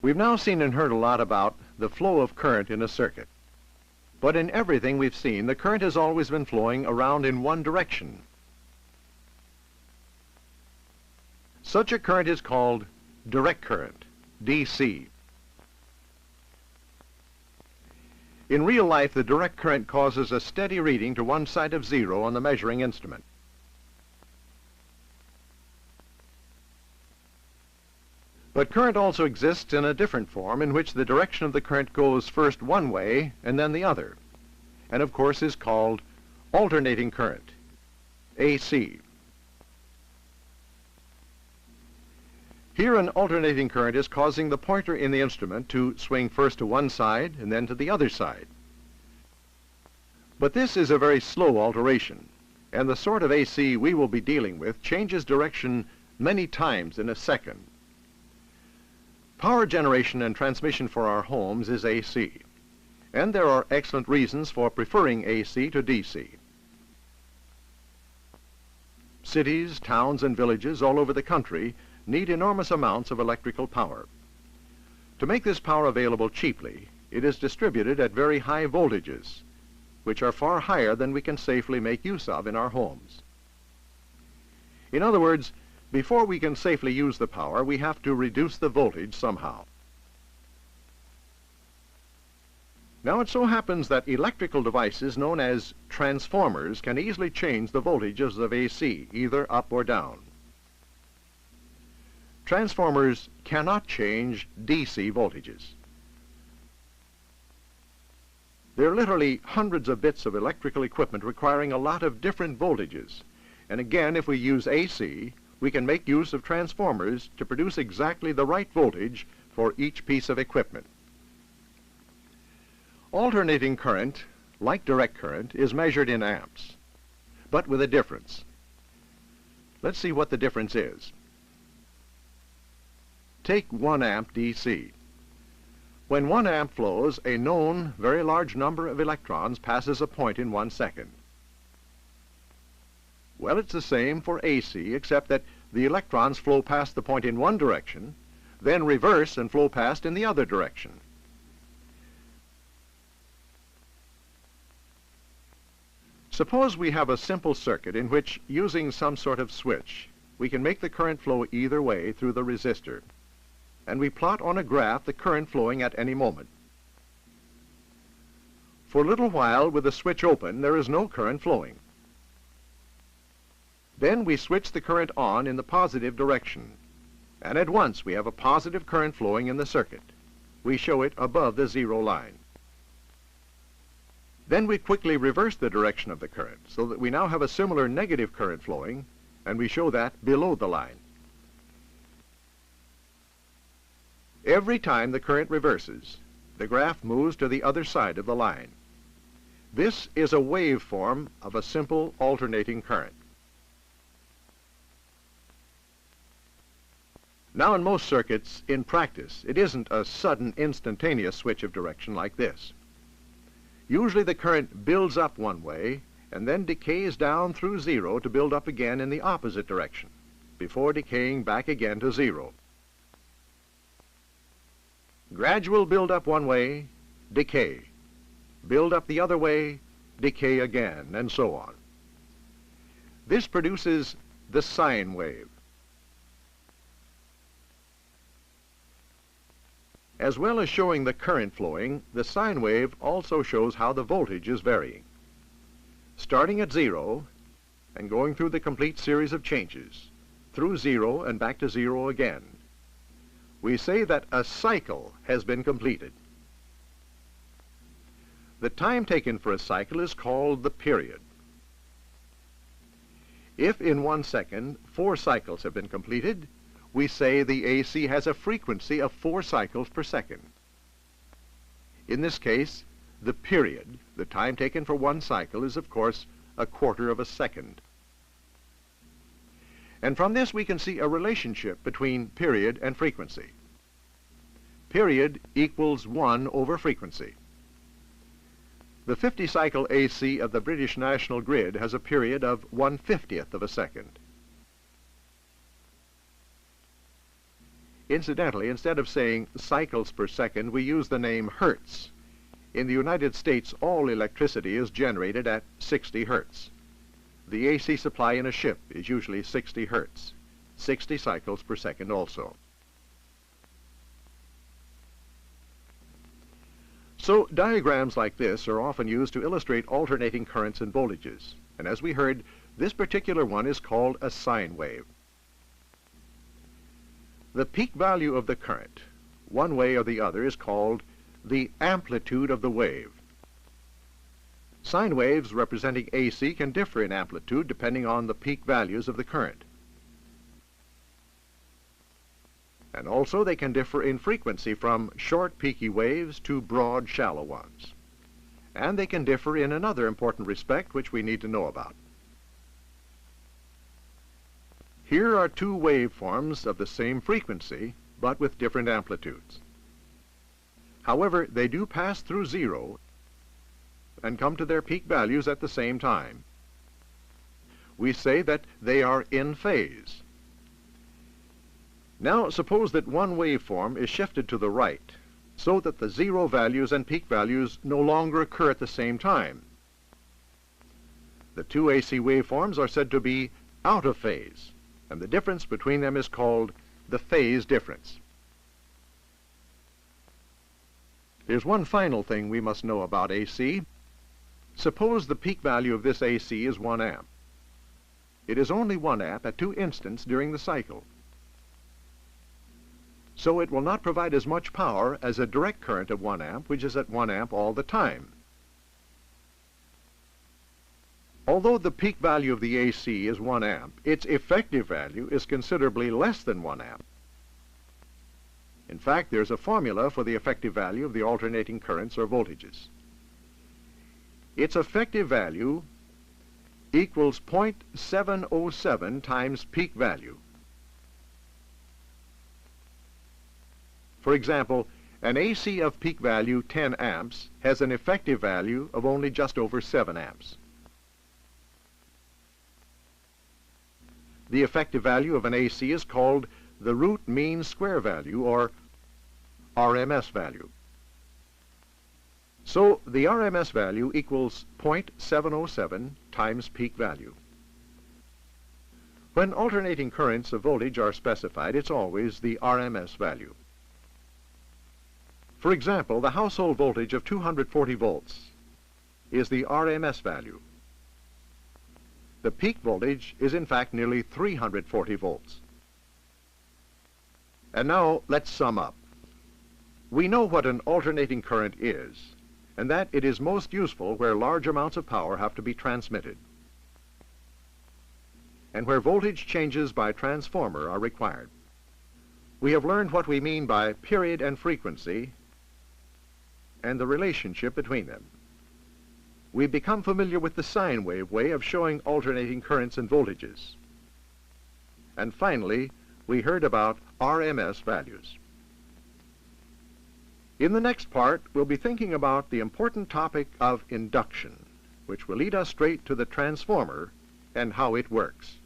We've now seen and heard a lot about the flow of current in a circuit. But in everything we've seen, the current has always been flowing around in one direction. Such a current is called direct current, DC. In real life, the direct current causes a steady reading to one side of zero on the measuring instrument. But current also exists in a different form in which the direction of the current goes first one way and then the other, and of course is called alternating current, AC. Here an alternating current is causing the pointer in the instrument to swing first to one side and then to the other side. But this is a very slow alteration, and the sort of AC we will be dealing with changes direction many times in a second. Power generation and transmission for our homes is AC, and there are excellent reasons for preferring AC to DC. Cities, towns, and villages all over the country need enormous amounts of electrical power. To make this power available cheaply, it is distributed at very high voltages, which are far higher than we can safely make use of in our homes. In other words, before we can safely use the power, we have to reduce the voltage somehow. Now it so happens that electrical devices known as transformers can easily change the voltages of AC, either up or down. Transformers cannot change DC voltages. There are literally hundreds of bits of electrical equipment requiring a lot of different voltages. And again, if we use AC, we can make use of transformers to produce exactly the right voltage for each piece of equipment. Alternating current, like direct current, is measured in amps, but with a difference. Let's see what the difference is. Take 1 amp DC. When 1 amp flows, a known, very large number of electrons passes a point in 1 second. Well, it's the same for AC, except that the electrons flow past the point in one direction, then reverse and flow past in the other direction. Suppose we have a simple circuit in which, using some sort of switch, we can make the current flow either way through the resistor, and we plot on a graph the current flowing at any moment. For a little while, with the switch open, there is no current flowing. Then we switch the current on in the positive direction, and at once we have a positive current flowing in the circuit. We show it above the zero line. Then we quickly reverse the direction of the current so that we now have a similar negative current flowing, and we show that below the line. Every time the current reverses, the graph moves to the other side of the line. This is a waveform of a simple alternating current. Now in most circuits, in practice, it isn't a sudden instantaneous switch of direction like this. Usually the current builds up one way and then decays down through zero to build up again in the opposite direction, before decaying back again to zero. Gradual build up one way, decay. Build up the other way, decay again, and so on. This produces the sine wave. As well as showing the current flowing, the sine wave also shows how the voltage is varying. Starting at zero and going through the complete series of changes, through zero and back to zero again, we say that a cycle has been completed. The time taken for a cycle is called the period. If in 1 second 4 cycles have been completed, we say the AC has a frequency of 4 cycles per second. In this case, the period, the time taken for 1 cycle, is of course a quarter of a second. And from this we can see a relationship between period and frequency. Period equals 1 over frequency. The 50-cycle AC of the British National Grid has a period of 1/50th of a second. Incidentally, instead of saying cycles per second, we use the name hertz. In the United States, all electricity is generated at 60 hertz. The AC supply in a ship is usually 60 hertz, 60 cycles per second also. So diagrams like this are often used to illustrate alternating currents and voltages. And as we heard, this particular one is called a sine wave. The peak value of the current, one way or the other, is called the amplitude of the wave. Sine waves representing AC can differ in amplitude depending on the peak values of the current. And also they can differ in frequency from short peaky waves to broad shallow ones. And they can differ in another important respect which we need to know about. Here are two waveforms of the same frequency, but with different amplitudes. However, they do pass through zero and come to their peak values at the same time. We say that they are in phase. Now suppose that one waveform is shifted to the right, so that the zero values and peak values no longer occur at the same time. The two AC waveforms are said to be out of phase, and the difference between them is called the phase difference. There's one final thing we must know about AC. Suppose the peak value of this AC is 1 amp. It is only 1 amp at 2 instants during the cycle. So it will not provide as much power as a direct current of 1 amp, which is at 1 amp all the time. Although the peak value of the AC is 1 amp, its effective value is considerably less than 1 amp. In fact, there's a formula for the effective value of the alternating currents or voltages. Its effective value equals 0.707 times peak value. For example, an AC of peak value 10 amps has an effective value of only just over 7 amps. The effective value of an AC is called the root mean square value, or RMS value. So the RMS value equals 0.707 times peak value. When alternating currents of voltage are specified, it's always the RMS value. For example, the household voltage of 240 volts is the RMS value. The peak voltage is in fact nearly 340 volts. And now let's sum up. We know what an alternating current is, and that it is most useful where large amounts of power have to be transmitted, and where voltage changes by transformer are required. We have learned what we mean by period and frequency and the relationship between them. We've become familiar with the sine wave way of showing alternating currents and voltages. And finally, we heard about RMS values. In the next part, we'll be thinking about the important topic of induction, which will lead us straight to the transformer and how it works.